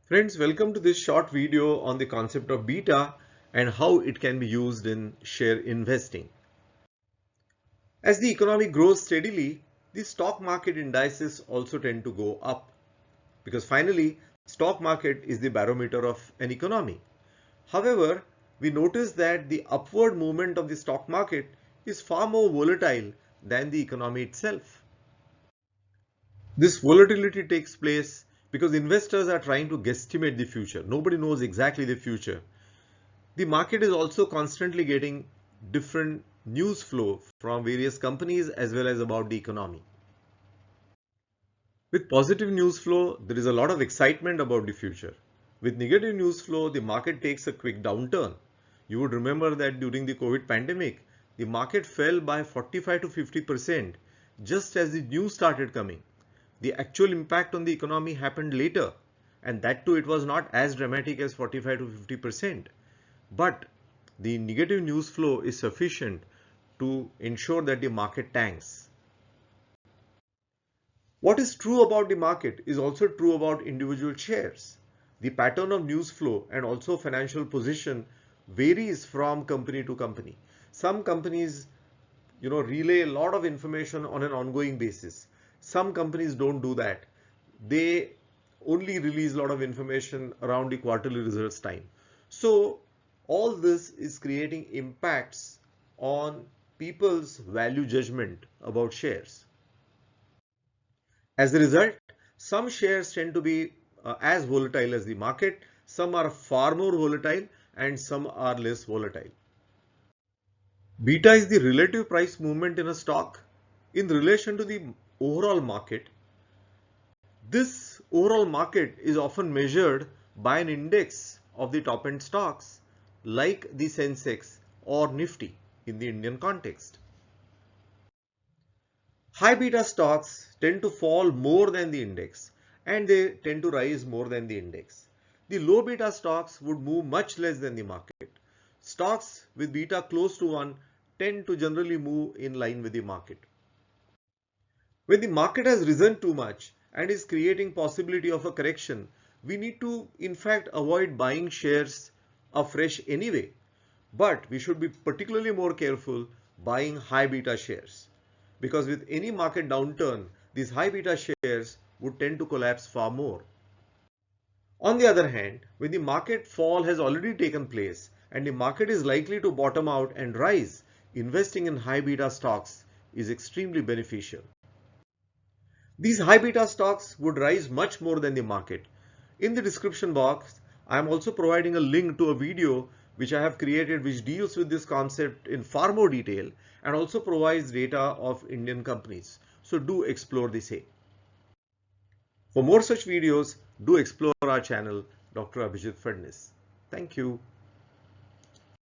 Friends, welcome to this short video on the concept of beta and how it can be used in share investing. As the economy grows steadily, the stock market indices also tend to go up because finally, stock market is the barometer of an economy. However, we notice that the upward movement of the stock market is far more volatile than the economy itself. This volatility takes place because investors are trying to guesstimate the future. Nobody knows exactly the future. The market is also constantly getting different news flow from various companies as well as about the economy. With positive news flow, there is a lot of excitement about the future. With negative news flow, the market takes a quick downturn. You would remember that during the COVID pandemic, the market fell by 45 to 50% just as the news started coming. The actual impact on the economy happened later, and that too it was not as dramatic as 45 to 50%. But the negative news flow is sufficient to ensure that the market tanks. What is true about the market is also true about individual shares. The pattern of news flow and also financial position varies from company to company. Some companies, relay a lot of information on an ongoing basis. Some companies don't do that. They only release a lot of information around the quarterly results time. So all this is creating impacts on people's value judgment about shares. As a result, some shares tend to be as volatile as the market, some are far more volatile and some are less volatile. Beta is the relative price movement in a stock in relation to the overall market. This overall market is often measured by an index of the top end stocks like the Sensex or Nifty in the Indian context. High beta stocks tend to fall more than the index and they tend to rise more than the index. The low beta stocks would move much less than the market. Stocks with beta close to 1 tend to generally move in line with the market. When the market has risen too much and is creating possibility of a correction, we need to in fact avoid buying shares afresh anyway. But we should be particularly more careful buying high beta shares because with any market downturn, these high beta shares would tend to collapse far more. On the other hand, when the market fall has already taken place and the market is likely to bottom out and rise, investing in high beta stocks is extremely beneficial. These high beta stocks would rise much more than the market. In the description box, I am also providing a link to a video which I have created which deals with this concept in far more detail and also provides data of Indian companies. So do explore the same. For more such videos, do explore our channel, Dr. Abhijit Fadnis. Thank you.